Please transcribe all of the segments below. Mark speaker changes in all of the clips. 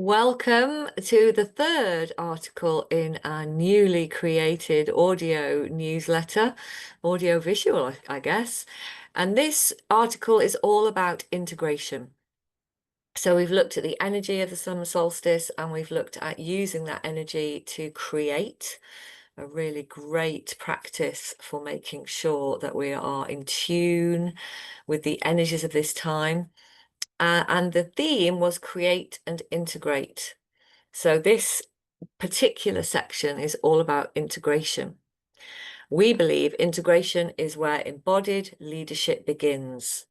Speaker 1: Welcome to the third article in our newly created audio newsletter, audio visual, I guess. And this article is all about integration. So we've looked at the energy of the summer solstice and we've looked at using that energy to create a really great practice for making sure that we are in tune with the energies of this time. And the theme was create and integrate. So this particular section is all about integration. We believe integration is where embodied leadership begins.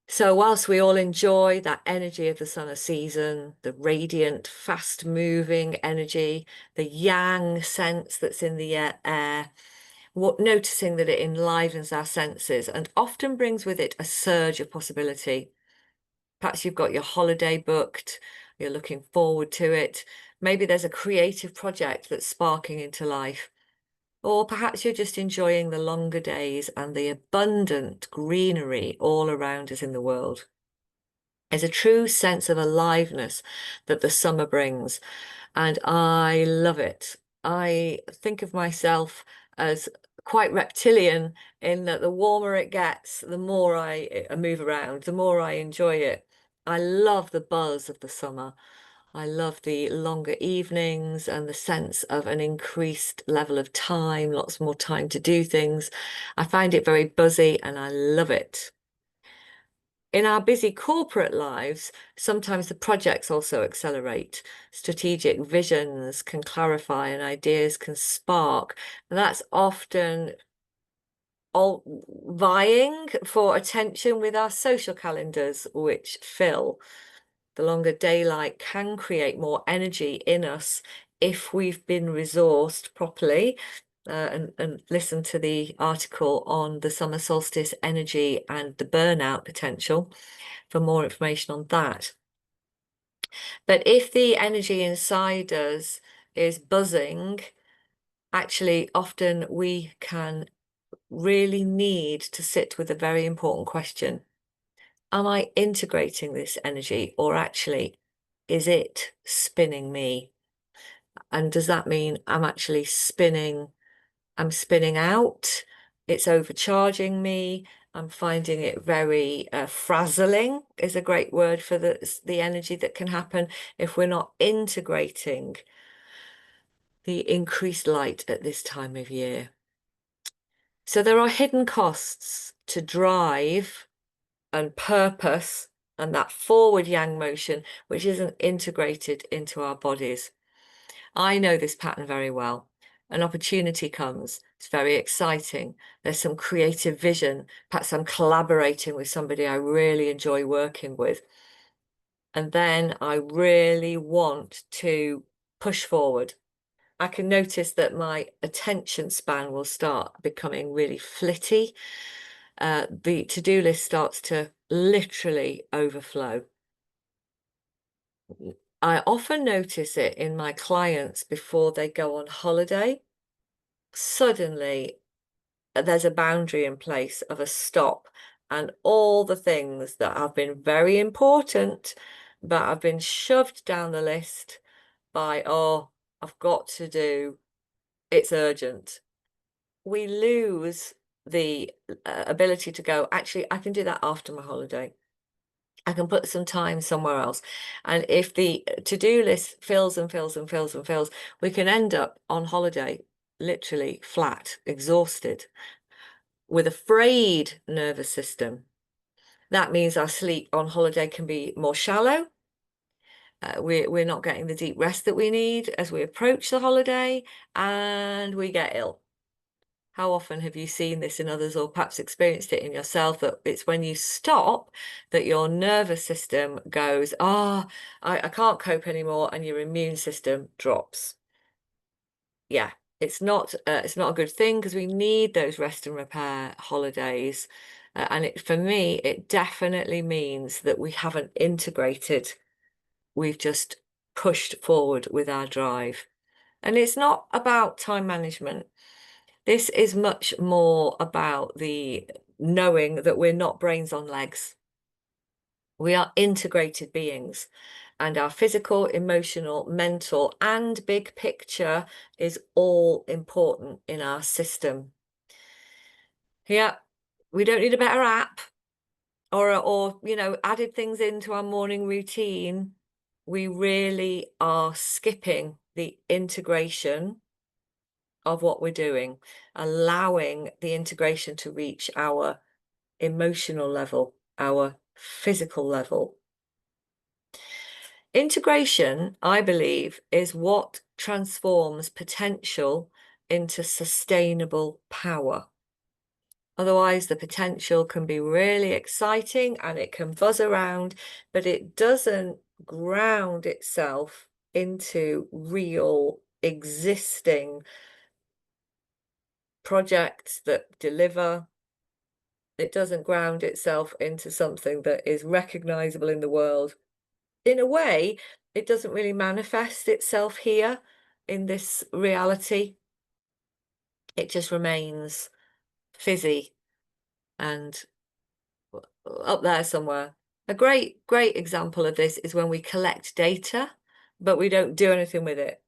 Speaker 1: So whilst we all enjoy that energy of the summer season, the radiant, fast-moving energy, the yang sense that's in the air, noticing that it enlivens our senses and often brings with it a surge of possibility. Perhaps you've got your holiday booked, you're looking forward to it. Maybe there's a creative project that's sparking into life. Or perhaps you're just enjoying the longer days and the abundant greenery all around us in the world. There's a true sense of aliveness that the summer brings, and I love it. I think of myself as quite reptilian in that the warmer it gets, the more I move around, the more I enjoy it. I love the buzz of the summer. I love the longer evenings and the sense of an increased level of time, lots more time to do things. I find it very buzzy and I love it. In our busy corporate lives, sometimes the projects also accelerate. Strategic visions can clarify and ideas can spark. And that's often all vying for attention with our social calendars, which fill. The longer daylight can create more energy in us if we've been resourced properly. And listen to the article on the summer solstice energy and the burnout potential for more information on that. But if the energy inside us is buzzing, actually, often we can really need to sit with a very important question. Am I integrating this energy, or actually is it spinning me? And does that mean I'm spinning out, it's overcharging me, I'm finding it very frazzling is a great word for the energy that can happen if we're not integrating the increased light at this time of year. So there are hidden costs to drive and purpose and that forward yang motion, which isn't integrated into our bodies. I know this pattern very well. An opportunity comes, it's very exciting. There's some creative vision. Perhaps I'm collaborating with somebody I really enjoy working with. And then I really want to push forward. I can notice that my attention span will start becoming really flitty. The to-do list starts to literally overflow. I often notice it in my clients before they go on holiday. Suddenly, there's a boundary in place of a stop, and all the things that have been very important, but have been shoved down the list by, oh, I've got to do, it's urgent. We lose the ability to go, actually, I can do that after my holiday. I can put some time somewhere else. And if the to-do list fills and fills and fills and fills, we can end up on holiday literally flat, exhausted, with a frayed nervous system. That means our sleep on holiday can be more shallow. We're not getting the deep rest that we need as we approach the holiday, and we get ill. How often have you seen this in others, or perhaps experienced it in yourself, that it's when you stop that your nervous system goes, I can't cope anymore, and your immune system drops. Yeah, it's not a good thing because we need those rest and repair holidays. And for me, it definitely means that we haven't integrated. We've just pushed forward with our drive. And it's not about time management. This is much more about the knowing that we're not brains on legs. We are integrated beings, and our physical, emotional, mental, and big picture is all important in our system. Yeah, we don't need a better app or added things into our morning routine. We really are skipping the integration of what we're doing, allowing the integration to reach our emotional level, our physical level. Integration, I believe, is what transforms potential into sustainable power. Otherwise, the potential can be really exciting and it can buzz around, but it doesn't ground itself into real existing projects that deliver. It doesn't ground itself into something that is recognizable in the world. In a way, it doesn't really manifest itself here in this reality. It just remains fizzy and up there somewhere. A great example of this is when we collect data, but we don't do anything with it.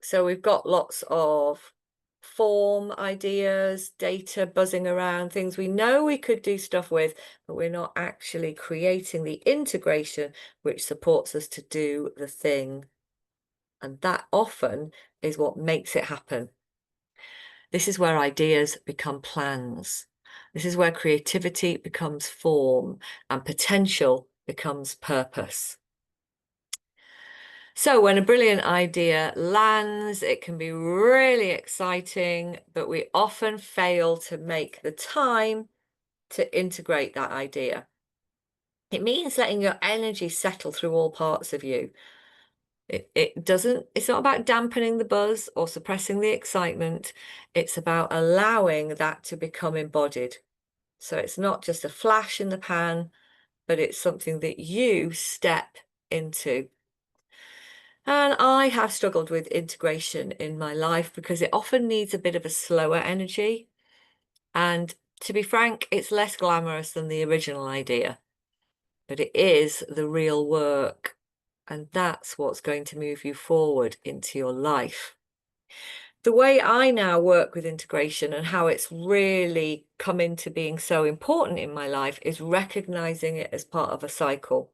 Speaker 1: So we've got lots of form ideas, data buzzing around, things we know we could do stuff with, but we're not actually creating the integration which supports us to do the thing. And that often is what makes it happen. This is where ideas become plans. This is where creativity becomes form and potential becomes purpose. So when a brilliant idea lands, it can be really exciting, but we often fail to make the time to integrate that idea. It means letting your energy settle through all parts of you. It's not about dampening the buzz or suppressing the excitement. It's about allowing that to become embodied. So it's not just a flash in the pan, but it's something that you step into. And I have struggled with integration in my life because it often needs a bit of a slower energy. And to be frank, it's less glamorous than the original idea, but it is the real work. And that's what's going to move you forward into your life. The way I now work with integration and how it's really come into being so important in my life is recognizing it as part of a cycle.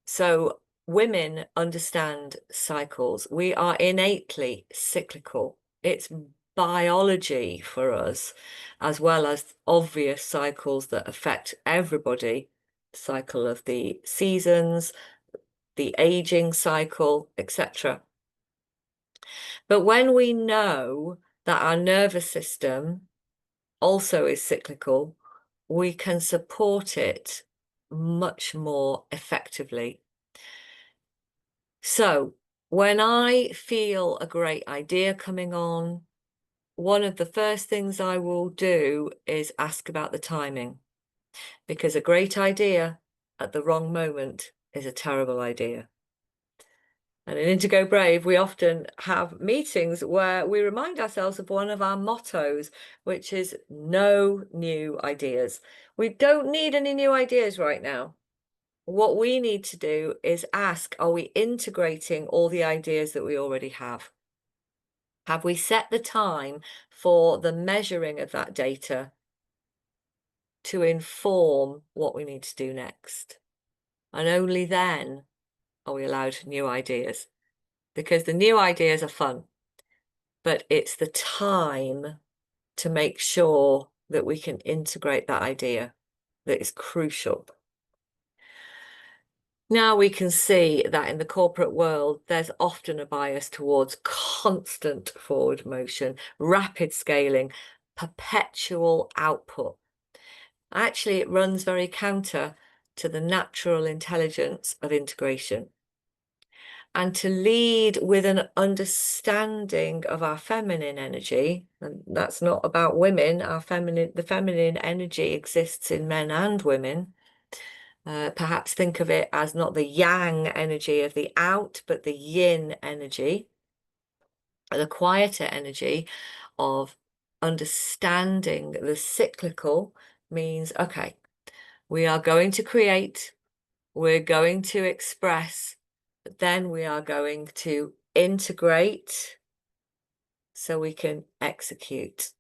Speaker 1: So women understand cycles. We are innately cyclical. It's biology for us, as well as obvious cycles that affect everybody. Cycle of the seasons, the aging cycle, etc. But when we know that our nervous system also is cyclical, we can support it much more effectively. So when I feel a great idea coming on, one of the first things I will do is ask about the timing, because a great idea at the wrong moment is a terrible idea. And in Indigo Brave, we often have meetings where we remind ourselves of one of our mottos, which is no new ideas. We don't need any new ideas right now. What we need to do is ask, are we integrating all the ideas that we already have? Have we set the time for the measuring of that data to inform what we need to do next? And only then are we allowed new ideas, because the new ideas are fun, but it's the time to make sure that we can integrate that idea that is crucial. Now we can see that in the corporate world, there's often a bias towards constant forward motion, rapid scaling, perpetual output. Actually, it runs very counter to the natural intelligence of integration. And to lead with an understanding of our feminine energy, and that's not about women, the feminine energy exists in men and women. Perhaps think of it as not the yang energy of the out, but the yin energy, the quieter energy of understanding the cyclical means, okay, We are going to create, we're going to express, but then we are going to integrate so we can execute.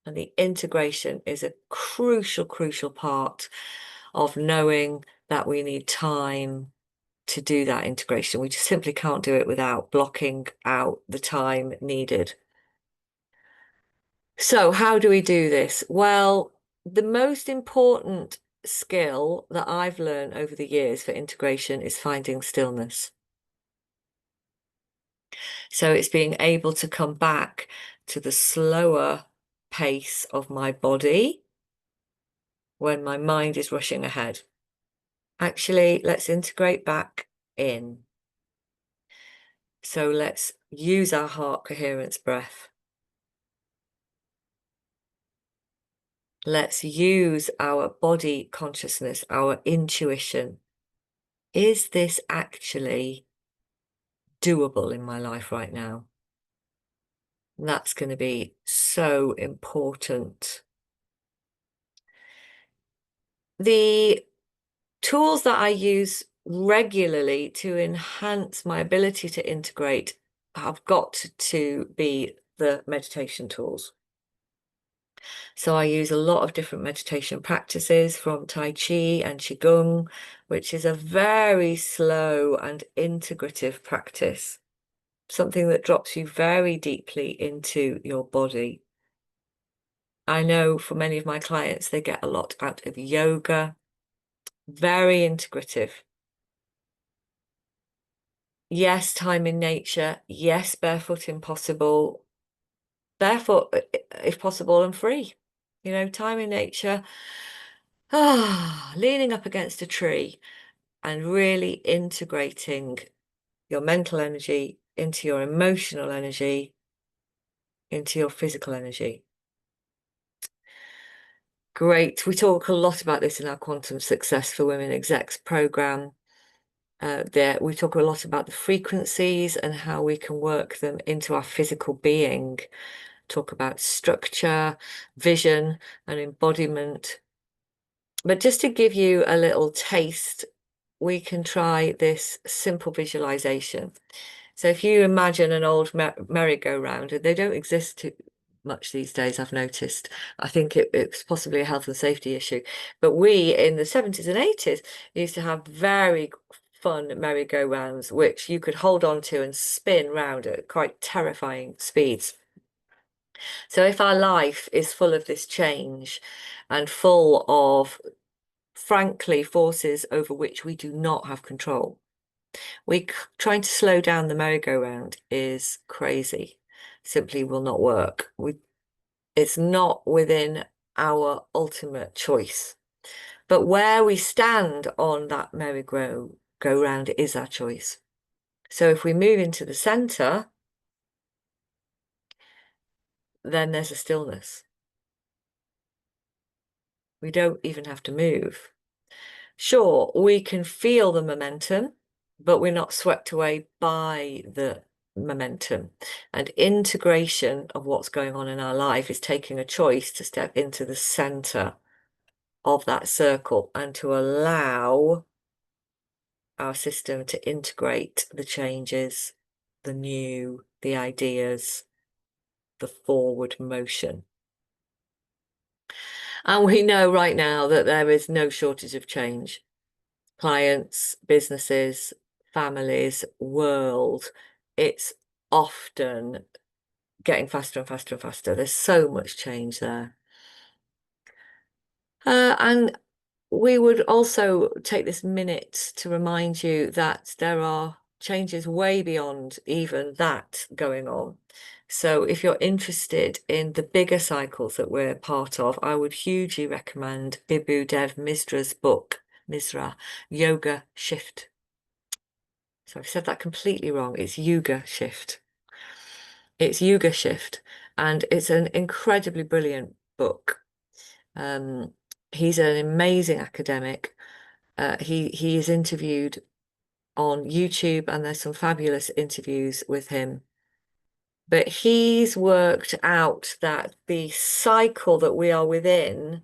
Speaker 1: And the integration is a crucial, crucial part of knowing that we need time to do that integration. We just simply can't do it without blocking out the time needed. So how do we do this? Well, the most important skill that I've learned over the years for integration is finding stillness. So it's being able to come back to the slower pace of my body when my mind is rushing ahead. Actually, let's integrate back in. So let's use our heart coherence breath. Let's use our body consciousness, our intuition. Is this actually doable in my life right now? And that's going to be so important. The tools that I use regularly to enhance my ability to integrate have got to be the meditation tools. So I use a lot of different meditation practices from Tai Chi and Qigong, which is a very slow and integrative practice, something that drops you very deeply into your body. I know for many of my clients, they get a lot out of yoga, very integrative. Yes, time in nature. Yes, barefoot impossible. Barefoot, if possible, and free. You know, time in nature. Leaning up against a tree and really integrating your mental energy into your emotional energy, into your physical energy. Great. We talk a lot about this in our Quantum Success for Women Execs program. There, we talk a lot about the frequencies and how we can work them into our physical being. Talk about structure, vision, and embodiment. But just to give you a little taste, we can try this simple visualization. So if you imagine an old merry-go-round, and they don't exist too much these days, I've noticed. I think it's possibly a health and safety issue. But we in the 70s and 80s used to have very fun merry-go-rounds, which you could hold on to and spin round at quite terrifying speeds. So if our life is full of this change and full of, frankly, forces over which we do not have control, trying to slow down the merry-go-round is crazy. Simply will not work. It's not within our ultimate choice. But where we stand on that merry-go-round is our choice. So if we move into the center, then there's a stillness. We don't even have to move. Sure, we can feel the momentum, but we're not swept away by the momentum. And integration of what's going on in our life is taking a choice to step into the center of that circle and to allow our system to integrate the changes, the new, the ideas, the forward motion. And we know right now that there is no shortage of change. Clients, businesses, families, world, it's often getting faster and faster and faster. There's so much change there. And we would also take this minute to remind you that there are changes way beyond even that going on. So if you're interested in the bigger cycles that we're part of, I would hugely recommend Bibhu Dev Misra's book, Misra, Yoga Shift. So I've said that completely wrong. It's Yoga Shift. It's Yoga Shift, and it's an incredibly brilliant book. He's an amazing academic. He is interviewed on YouTube, and there's some fabulous interviews with him. But he's worked out that the cycle that we are within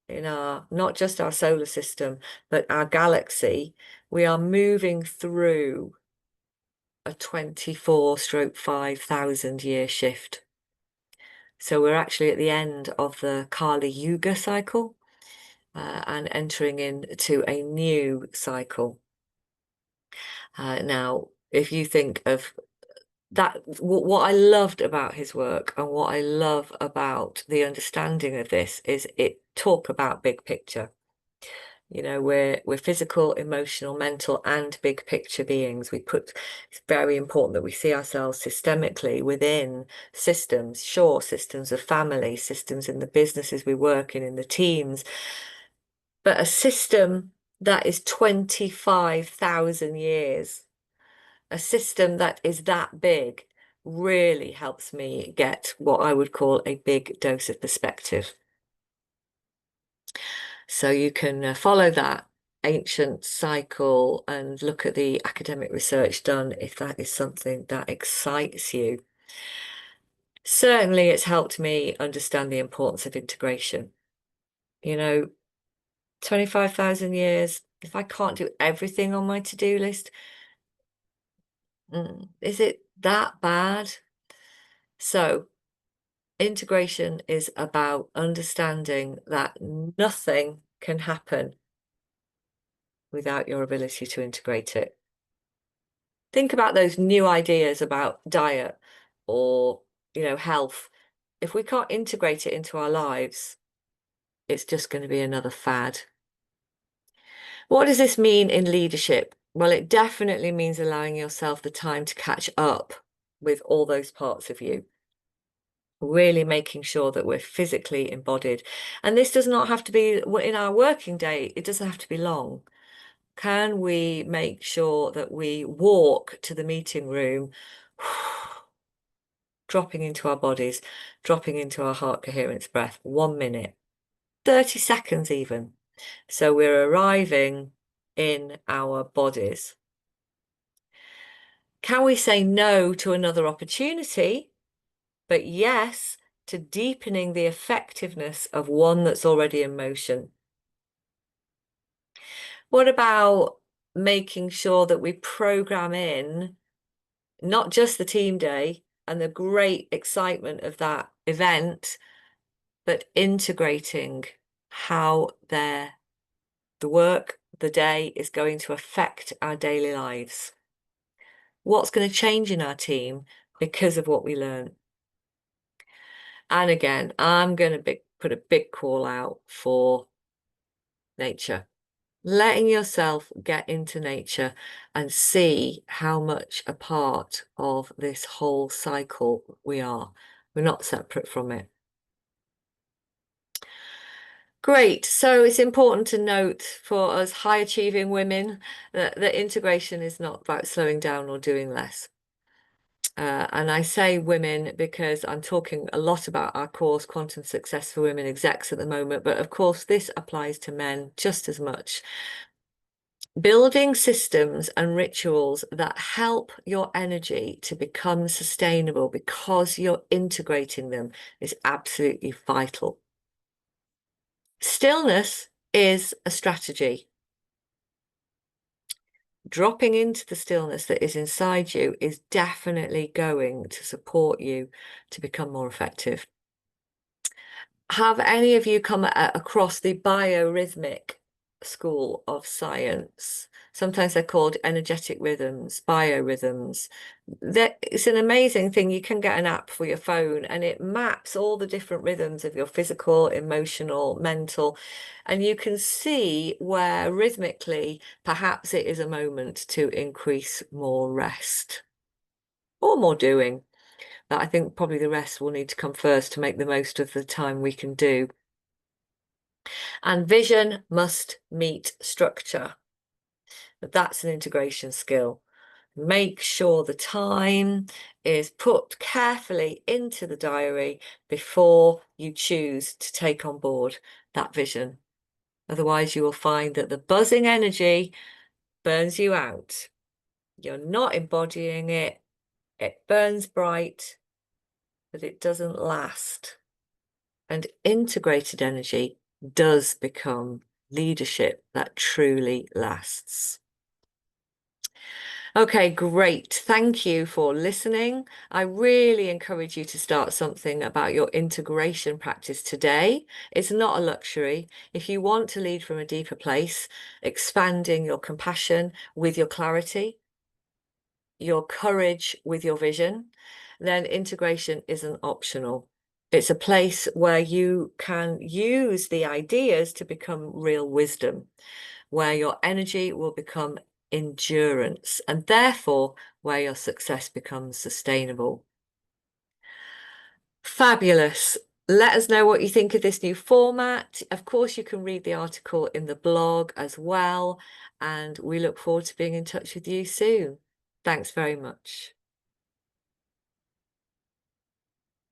Speaker 1: in our, not just our solar system, but our galaxy, we are moving through a 24/5,000 year shift. So we're actually at the end of the Kali Yuga cycle and entering into a new cycle. Now, if you think of that, what I loved about his work and what I love about the understanding of this is it talk about big picture. You know, we're physical, emotional, mental, and big picture beings. It's very important that we see ourselves systemically within systems, sure, systems of family, systems in the businesses we work in the teams, but a system that is 25,000 years, a system that is that big really helps me get what I would call a big dose of perspective. So you can follow that ancient cycle and look at the academic research done if that is something that excites you. Certainly, it's helped me understand the importance of integration. You know, 25,000 years, if I can't do everything on my to-do list, is it that bad? So, integration is about understanding that nothing can happen without your ability to integrate it. Think about those new ideas about diet or, health. If we can't integrate it into our lives, it's just going to be another fad. What does this mean in leadership? Well, it definitely means allowing yourself the time to catch up with all those parts of you. Really making sure that we're physically embodied. And this does not have to be in our working day. It doesn't have to be long. Can we make sure that we walk to the meeting room, dropping into our bodies, dropping into our heart coherence breath, 1 minute, 30 seconds even. So we're arriving in our bodies. Can we say no to another opportunity, but yes to deepening the effectiveness of one that's already in motion? What about making sure that we program in not just the team day and the great excitement of that event, but integrating how the work, the day is going to affect our daily lives? What's going to change in our team because of what we learn? And again, I'm going to put a big call out for nature. Letting yourself get into nature and see how much a part of this whole cycle we are. We're not separate from it. Great. So it's important to note for us high achieving women that integration is not about slowing down or doing less. And I say women because I'm talking a lot about our course, Quantum Success for Women Execs at the moment, but of course this applies to men just as much. Building systems and rituals that help your energy to become sustainable because you're integrating them is absolutely vital. Stillness is a strategy. Dropping into the stillness that is inside you is definitely going to support you to become more effective. Have any of you come across the biorhythmic school of science? Sometimes they're called energetic rhythms, biorhythms. It's an amazing thing. You can get an app for your phone and it maps all the different rhythms of your physical, emotional, mental, and you can see where rhythmically perhaps it is a moment to increase more rest or more doing. But I think probably the rest will need to come first to make the most of the time we can do. And vision must meet structure. That's an integration skill. Make sure the time is put carefully into the diary before you choose to take on board that vision. Otherwise, you will find that the buzzing energy burns you out. You're not embodying it. It burns bright, but it doesn't last. And integrated energy does become leadership that truly lasts. Okay, great. Thank you for listening. I really encourage you to start something about your integration practice today. It's not a luxury. If you want to lead from a deeper place, expanding your compassion with your clarity, your courage with your vision, then integration isn't optional. It's a place where you can use the ideas to become real wisdom, where your energy will become endurance, and therefore where your success becomes sustainable. Fabulous. Let us know what you think of this new format. Of course, you can read the article in the blog as well, and we look forward to being in touch with you soon. Thanks very much.